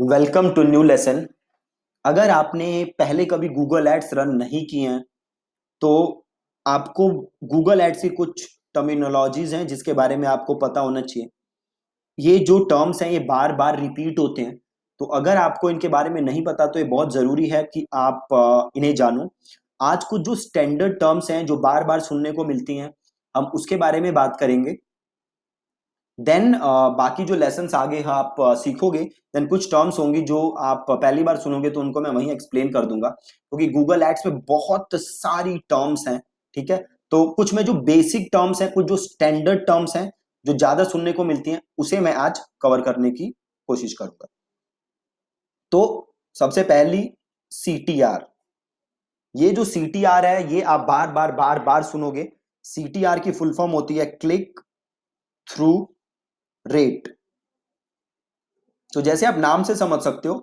Welcome to new lesson. अगर आपने पहले कभी गूगल एड्स रन नहीं किए हैं तो आपको गूगल एड्स की कुछ टर्मिनोलॉजीज हैं जिसके बारे में आपको पता होना चाहिए। ये जो टर्म्स हैं ये बार बार रिपीट होते हैं, तो अगर आपको इनके बारे में नहीं पता तो ये बहुत जरूरी है कि आप इन्हें जानो। आज कुछ जो स्टैंडर्ड टर्म्स हैं जो बार बार सुनने को मिलती हैं, हम उसके बारे में बात करेंगे। देन बाकी जो लेसन्स आगे आप सीखोगे, देन कुछ टर्म्स होंगी जो आप पहली बार सुनोगे तो उनको मैं वहीं एक्सप्लेन कर दूंगा, क्योंकि गूगल एड्स में बहुत सारी टर्म्स हैं। ठीक है, तो कुछ में जो बेसिक टर्म्स हैं, कुछ जो स्टैंडर्ड टर्म्स हैं जो ज्यादा सुनने को मिलती हैं, उसे मैं आज कवर करने की कोशिश करूंगा। तो सबसे पहली सीटीआर। ये जो सीटीआर है ये आप बार बार बार बार सुनोगे। सीटीआर की फुल फॉर्म होती है क्लिक थ्रू रेट। तो जैसे आप नाम से समझ सकते हो,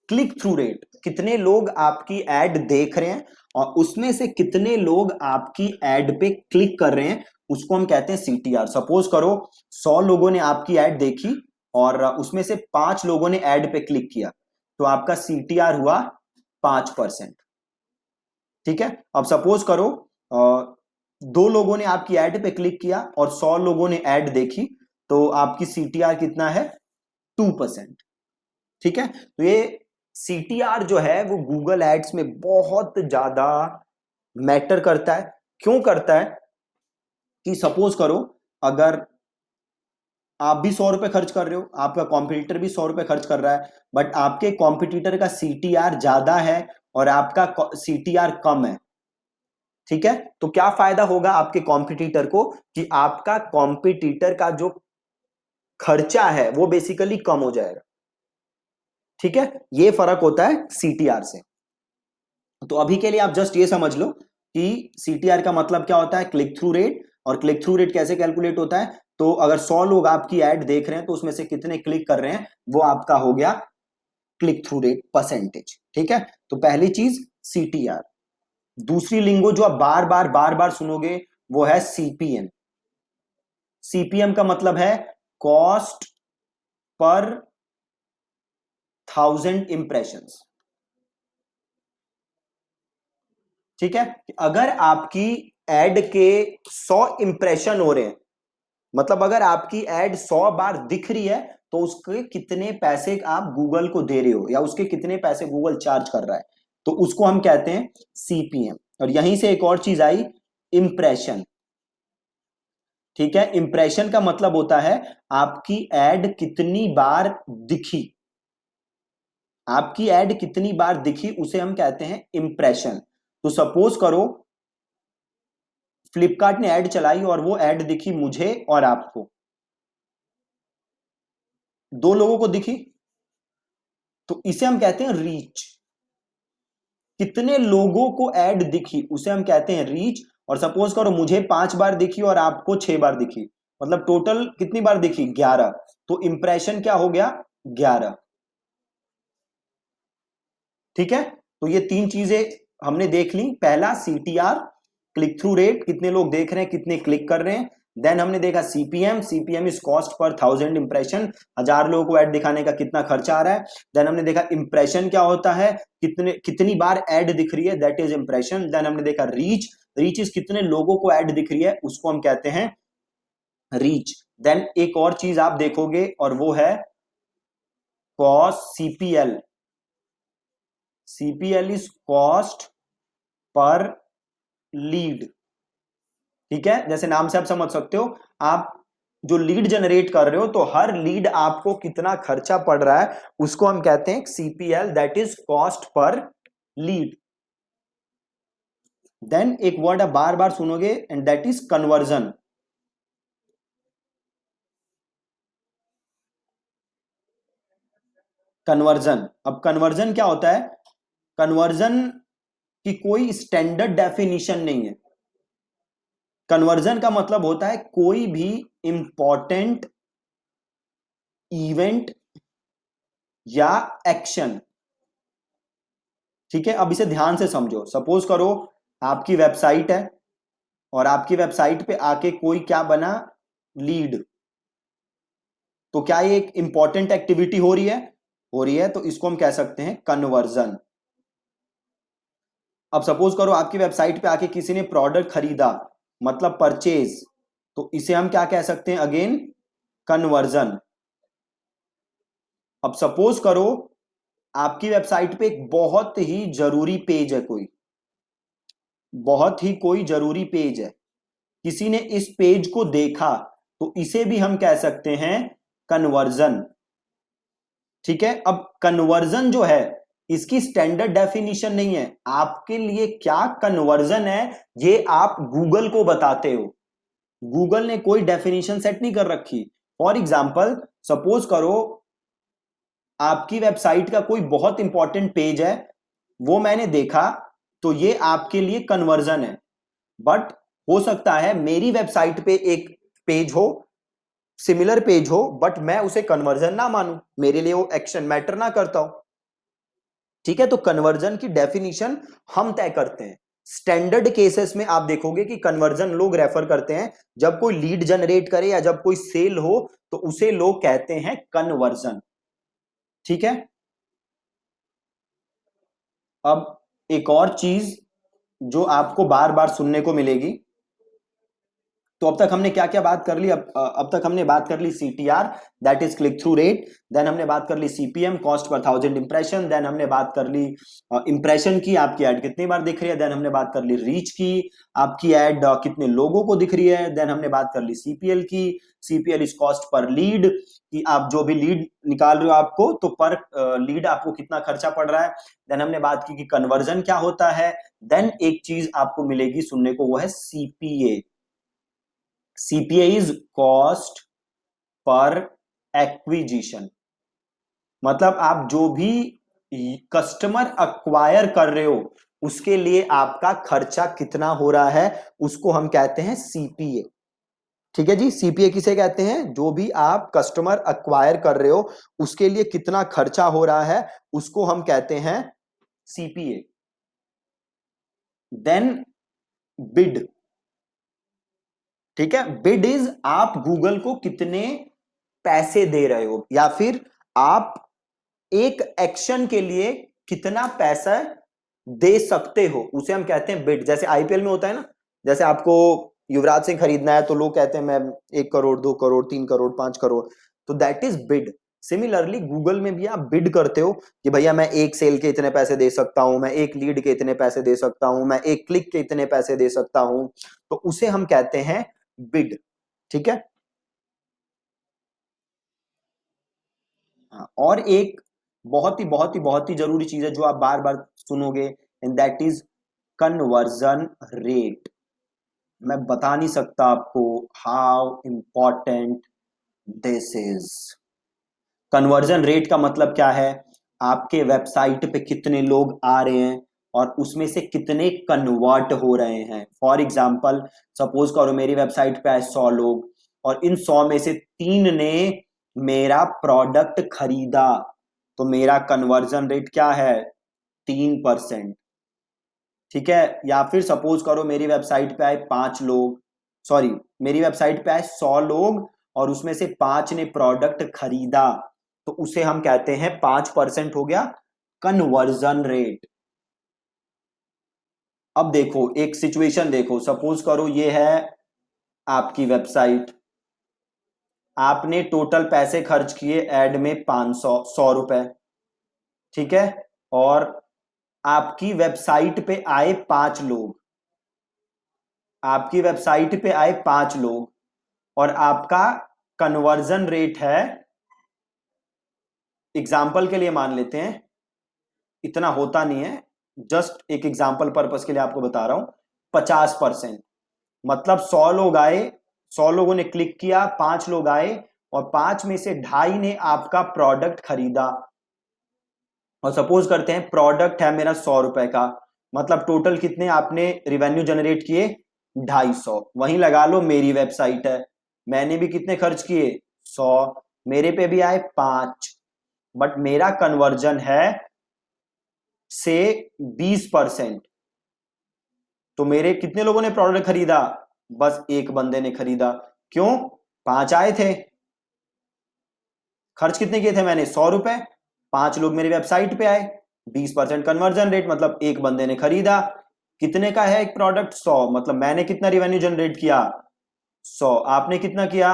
क्लिक थ्रू रेट, कितने लोग आपकी एड देख रहे हैं और उसमें से कितने लोग आपकी एड पे क्लिक कर रहे हैं, उसको हम कहते हैं सीटीआर। सपोज करो 100 लोगों ने आपकी एड देखी और उसमें से 5 लोगों ने एड पे क्लिक किया, तो आपका सीटीआर हुआ 5%। ठीक है, अब सपोज करो 2 लोगों ने आपकी एड पे क्लिक किया और 100 लोगों ने एड देखी, तो आपकी सीटीआर कितना है? 2%। ठीक है, तो ये सीटीआर जो है वो गूगल एड्स में बहुत ज्यादा मैटर करता है। क्यों करता है? कि सपोज करो अगर आप भी 100 रुपए खर्च कर रहे हो, आपका कॉम्पिटिटर भी 100 रुपए खर्च कर रहा है, बट आपके कॉम्पिटिटर का सीटीआर ज्यादा है और आपका सीटीआर कम है। ठीक है, तो क्या फायदा होगा आपके कॉम्पिटिटर को? कि आपका कॉम्पिटिटर का जो खर्चा है वो बेसिकली कम हो जाएगा। ठीक है, ये फर्क होता है सीटीआर से। तो अभी के लिए आप जस्ट ये समझ लो कि सीटीआर का मतलब क्या होता है, क्लिक थ्रू रेट। और क्लिक थ्रू रेट कैसे कैलकुलेट होता है? तो अगर 100 लोग आपकी ऐड देख रहे हैं तो उसमें से कितने क्लिक कर रहे हैं, वो आपका हो गया क्लिक थ्रू रेट परसेंटेज। ठीक है, तो पहली चीज सीटीआर। दूसरी लिंगो जो आप बार बार सुनोगे वो है सीपीएम। सीपीएम का मतलब है कॉस्ट पर 1000 इंप्रेशंस। ठीक है, अगर आपकी एड के 100 इंप्रेशन हो रहे हैं, मतलब अगर आपकी एड 100 बार दिख रही है, तो उसके कितने पैसे आप गूगल को दे रहे हो या उसके कितने पैसे गूगल चार्ज कर रहा है, तो उसको हम कहते हैं सीपीएम। और यहीं से एक और चीज आई, इंप्रेशन। ठीक है, इंप्रेशन का मतलब होता है आपकी एड कितनी बार दिखी। आपकी एड कितनी बार दिखी उसे हम कहते हैं इंप्रेशन। तो सपोज करो फ्लिपकार्ट ने ऐड चलाई और वो ऐड दिखी मुझे और आपको, 2 लोगों को दिखी, तो इसे हम कहते हैं रीच। कितने लोगों को ऐड दिखी उसे हम कहते हैं रीच। और सपोज करो मुझे 5 बार दिखी और आपको 6 बार दिखी, मतलब टोटल कितनी बार दिखी? 11। तो इंप्रेशन क्या हो गया? 11। ठीक है, तो ये 3 चीजें हमने देख ली। पहला सीटीआर, क्लिक थ्रू रेट, कितने लोग देख रहे हैं, कितने क्लिक कर रहे हैं। देन हमने देखा सीपीएम, सीपीएम इज कॉस्ट पर 1000 इंप्रेशन, 1000 लोगों को ऐड दिखाने का कितना खर्चा आ रहा है। देन हमने देखा इंप्रेशन क्या होता है, कितनी बार ऐड दिख रही है, दैट इज इंप्रेशन। देन हमने देखा रीच, रीच इज कितने लोगों को ऐड दिख रही है, उसको हम कहते हैं रीच। देन एक और चीज आप देखोगे और वो है cost, CPL. CPL is cost per lead. ठीक है, जैसे नाम से आप समझ सकते हो, आप जो लीड जनरेट कर रहे हो तो हर लीड आपको कितना खर्चा पड़ रहा है उसको हम कहते हैं CPL, that is cost per lead. Then एक वर्ड आप बार बार सुनोगे and that is conversion. Conversion, अब कन्वर्जन क्या होता है? कन्वर्जन की कोई स्टैंडर्ड डेफिनेशन नहीं है। कन्वर्जन का मतलब होता है कोई भी इंपॉर्टेंट इवेंट या एक्शन। ठीक है, अब इसे ध्यान से समझो। सपोज करो आपकी वेबसाइट है और आपकी वेबसाइट पे आके कोई क्या बना? लीड। तो क्या ये एक इंपॉर्टेंट एक्टिविटी हो रही है? हो रही है, तो इसको हम कह सकते हैं कन्वर्जन। अब सपोज करो आपकी वेबसाइट पे आके किसी ने प्रोडक्ट खरीदा, मतलब परचेज, तो इसे हम क्या कह सकते हैं, अगेन कन्वर्जन। अब सपोज करो आपकी वेबसाइट पे एक बहुत ही जरूरी पेज है, बहुत ही कोई जरूरी पेज है, किसी ने इस पेज को देखा, तो इसे भी हम कह सकते हैं कन्वर्जन। ठीक है, अब कन्वर्जन जो है इसकी स्टैंडर्ड डेफिनेशन नहीं है, आपके लिए क्या कन्वर्जन है ये आप गूगल को बताते हो। गूगल ने कोई डेफिनेशन सेट नहीं कर रखी। फॉर एग्जाम्पल सपोज करो आपकी वेबसाइट का कोई बहुत इंपॉर्टेंट पेज है, वो मैंने देखा, तो ये आपके लिए कन्वर्जन है। बट हो सकता है मेरी वेबसाइट पे एक पेज हो, सिमिलर पेज हो, बट मैं उसे कन्वर्जन ना मानूं, मेरे लिए वो एक्शन मैटर ना करता हो। ठीक है, तो कन्वर्जन की डेफिनेशन हम तय करते हैं। स्टैंडर्ड केसेस में आप देखोगे कि कन्वर्जन लोग रेफर करते हैं जब कोई लीड जनरेट करे या जब कोई सेल हो, तो उसे लोग कहते हैं कन्वर्जन। ठीक है, अब एक और चीज जो आपको बार बार सुनने को मिलेगी, तो अब तक हमने क्या क्या बात कर ली, अब तक हमने बात कर ली CTR, that is click through rate, then हमने बात कर ली CPM, cost per thousand impression, then हमने बात कर ली इंप्रेशन की, आपकी ऐड कितनी बार दिख रही है, देन हमने बात कर ली रीच की, आपकी ऐड कितने लोगों को दिख रही है, देन हमने बात कर ली सीपीएल की, CPL is cost per lead, कि आप जो भी लीड निकाल रहे हो आपको, तो पर लीड आपको कितना खर्चा पड़ रहा है। देन हमने बात की कि कन्वर्जन क्या होता है। देन एक चीज आपको मिलेगी सुनने को, वो है CPA. CPA is cost per acquisition, मतलब आप जो भी कस्टमर अक्वायर कर रहे हो उसके लिए आपका खर्चा कितना हो रहा है, उसको हम कहते हैं सीपीए। ठीक है जी, सीपीए किसे कहते हैं, जो भी आप कस्टमर अक्वायर कर रहे हो उसके लिए कितना खर्चा हो रहा है, उसको हम कहते हैं सीपीए। Then bid. ठीक है, बिड इज आप गूगल को कितने पैसे दे रहे हो, या फिर आप एक एक्शन के लिए कितना पैसा दे सकते हो, उसे हम कहते हैं बिड। जैसे आईपीएल में होता है ना, जैसे आपको युवराज सिंह खरीदना है तो लोग कहते हैं मैं 1 करोड़, 2 करोड़, 3 करोड़, 5 करोड़, तो that is bid. Similarly Google में भी आप बिड करते हो कि भैया मैं एक सेल के इतने पैसे दे सकता हूं, मैं एक लीड के इतने पैसे दे सकता हूं, मैं एक क्लिक के इतने पैसे दे सकता हूं, तो उसे हम कहते हैं बिड। ठीक है, हाँ, और एक बहुत ही जरूरी चीज है जो आप बार बार सुनोगे, and that is conversion rate. मैं बता नहीं सकता आपको how important this is. Conversion rate का मतलब क्या है, आपके वेबसाइट पे कितने लोग आ रहे हैं और उसमें से कितने कन्वर्ट हो रहे हैं। फॉर एग्जाम्पल सपोज करो मेरी वेबसाइट पे आए 100 लोग, और इन 100 में से 3 ने मेरा प्रोडक्ट खरीदा, तो मेरा कन्वर्जन रेट क्या है, 3%। ठीक है, या फिर सपोज करो मेरी वेबसाइट पे आए 5 लोग, सॉरी, मेरी वेबसाइट पे आए 100 लोग और उसमें से 5 ने प्रोडक्ट खरीदा, तो उसे हम कहते हैं 5% हो गया कन्वर्जन रेट। अब देखो एक सिचुएशन देखो, सपोज करो ये है आपकी वेबसाइट, आपने टोटल पैसे खर्च किए ऐड में 100 रुपए। ठीक है, और आपकी वेबसाइट पे आए 5 लोग, आपकी वेबसाइट पे आए 5 लोग, और आपका कन्वर्जन रेट है, एग्जाम्पल के लिए मान लेते हैं, इतना होता नहीं है, जस्ट एक एग्जाम्पल पर्पस के लिए आपको बता रहा हूं, 50%। मतलब 100 लोग आए, 100 लोगों ने क्लिक किया, 5 लोग आए और 5 में से 2.5 ने आपका प्रोडक्ट खरीदा। और सपोज करते हैं प्रोडक्ट है मेरा 100 रुपए का, मतलब टोटल कितने आपने रिवेन्यू जनरेट किए, 250। वहीं लगा लो मेरी वेबसाइट है, मैंने भी कितने खर्च किए, 100, मेरे पे भी आए 5, बट मेरा कन्वर्जन है से 20%। तो मेरे कितने लोगों ने प्रोडक्ट खरीदा, बस एक बंदे ने खरीदा। क्यों, 5 आए थे, खर्च कितने किए थे मैंने, 100 रुपए, 5 लोग मेरी वेबसाइट पे आए, 20% कन्वर्जन रेट, मतलब एक बंदे ने खरीदा, कितने का है एक प्रोडक्ट, 100, मतलब मैंने कितना रिवेन्यू जनरेट किया, 100, आपने कितना किया,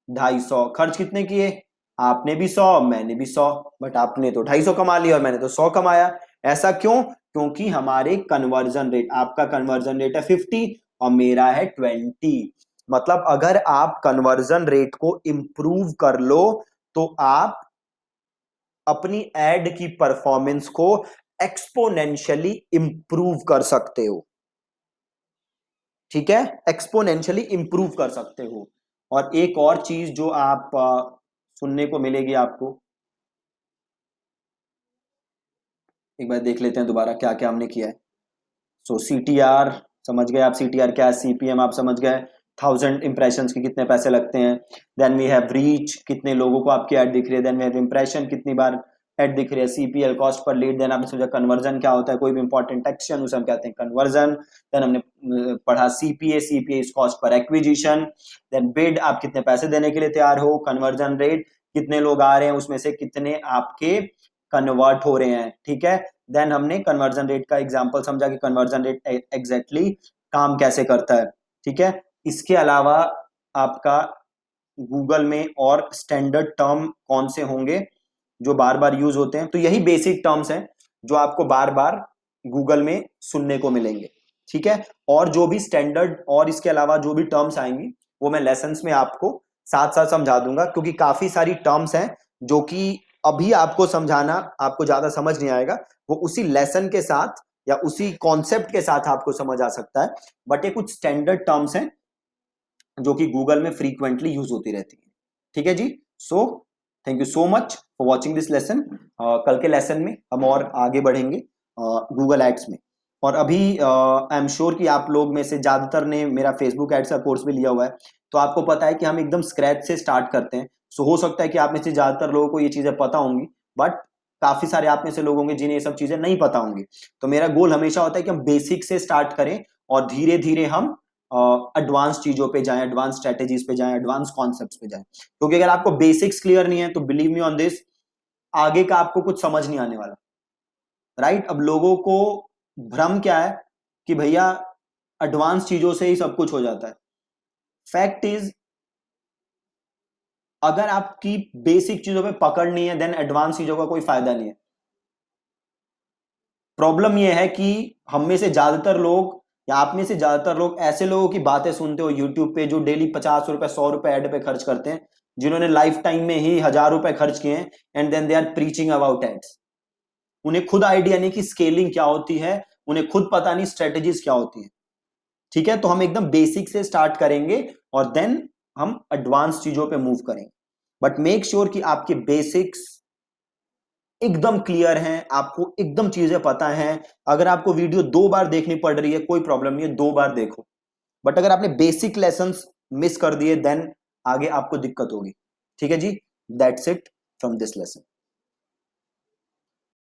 250, खर्च कितने किए, आपने भी 100, मैंने भी 100, बट आपने तो 250 कमा लिया और मैंने तो 100 कमाया। ऐसा क्यों? क्योंकि हमारे कन्वर्जन रेट, आपका कन्वर्जन रेट है 50 और मेरा है 20। मतलब अगर आप कन्वर्जन रेट को इंप्रूव कर लो तो आप अपनी एड की परफॉर्मेंस को एक्सपोनेंशियली इंप्रूव कर सकते हो। ठीक है, एक्सपोनेंशियली इंप्रूव कर सकते हो। और एक और चीज जो आप सुनने को मिलेगी आपको, एक बार देख लेते हैं दोबारा क्या क्या हमने किया है। सो CTR समझ गए आप, CTR क्या है, CPM आप समझ गए, 1000 इंप्रेशन के कितने पैसे लगते हैं। देन वी हैव रीच, कितने लोगों को आपकी ऐड दिख रही है। देन वी हैव इंप्रेशन, कितनी बार ऐड दिख रही है। CPL, cost per lead. Then आपने समझा कन्वर्जन क्या होता है, कोई भी इंपॉर्टेंट एक्शन उसे हम कहते हैं कन्वर्जन। देन हमने पढ़ा CPA, CPA is cost per acquisition. Then bid, आप कितने पैसे देने के लिए तैयार हो। कन्वर्जन रेट, कितने लोग आ रहे हैं उसमें से कितने आपके कन्वर्ट हो रहे हैं। ठीक है, देन हमने कन्वर्जन रेट का एग्जांपल समझा कि कन्वर्जन रेट एग्जैक्टली काम कैसे करता है। ठीक है, इसके अलावा आपका गूगल में और स्टैंडर्ड टर्म कौन से होंगे जो बार बार यूज होते हैं, तो यही बेसिक टर्म्स हैं जो आपको बार बार गूगल में सुनने को मिलेंगे। ठीक है, और जो भी स्टैंडर्ड और इसके अलावा जो भी टर्म्स आएंगी वो मैं लेसन्स में आपको साथ साथ समझा दूंगा, क्योंकि काफी सारी टर्म्स हैं जो कि अभी आपको समझाना आपको ज्यादा समझ नहीं आएगा, वो उसी लेसन के साथ या उसी कॉन्सेप्ट के साथ आपको समझ आ सकता है। बट ये कुछ स्टैंडर्ड टर्म्स हैं जो कि गूगल में फ्रीक्वेंटली यूज होती रहती है। ठीक है जी, so thank you so much for watching this lesson. कल के लेसन में हम और आगे बढ़ेंगे गूगल एड्स में। और अभी आई एम श्योर कि आप लोग में से ज्यादातर ने मेरा फेसबुक एड्स का कोर्स भी लिया हुआ है, तो आपको पता है कि हम एकदम स्क्रैच से स्टार्ट करते हैं। सो हो सकता है कि आप में से ज्यादातर लोगों को ये चीजें पता होंगी, बट काफी सारे आप में से लोग होंगे जिन्हें ये सब चीजें नहीं पता होंगी। तो मेरा गोल हमेशा होता है कि हम बेसिक से स्टार्ट करें और धीरे धीरे हम एडवांस चीजों पे जाएं, एडवांस स्ट्रेटेजीज पे जाएं, एडवांस कॉन्सेप्ट्स पे जाएं। क्योंकि अगर आपको बेसिक्स क्लियर नहीं है तो बिलीव मी ऑन दिस, आगे का आपको कुछ समझ नहीं आने वाला। राइट, अब लोगों को भ्रम क्या है कि भैया एडवांस चीजों से ही सब कुछ हो जाता है। फैक्ट इज, अगर आपकी बेसिक चीजों पे पकड़ नहीं है देन एडवांस चीजों का कोई फायदा नहीं है। प्रॉब्लम यह है कि हम में से ज्यादातर लोग या आप में से ज्यादातर लोग ऐसे लोगों की बातें सुनते हो यूट्यूब पे जो डेली 50 रुपए 100 रुपए एड पे खर्च करते हैं, जिन्होंने लाइफ टाइम में ही 1000 रुपए खर्च किए हैं, and then they are preaching about ads. उन्हें खुद आइडिया नहीं कि स्केलिंग क्या होती है, उन्हें खुद पता नहीं स्ट्रेटेजीज क्या होती है। ठीक है, तो हम एकदम बेसिक से स्टार्ट करेंगे और देन हम एडवांस चीजों पे मूव करेंगे। बट मेक श्योर कि आपके बेसिक्स एकदम क्लियर हैं, आपको एकदम चीजें पता हैं। अगर आपको वीडियो 2 बार देखनी पड़ रही है कोई प्रॉब्लम नहीं है, 2 बार देखो। बट अगर आपने बेसिक लेसन्स मिस कर दिए देन आगे आपको दिक्कत होगी। ठीक है जी, that's it from this lesson.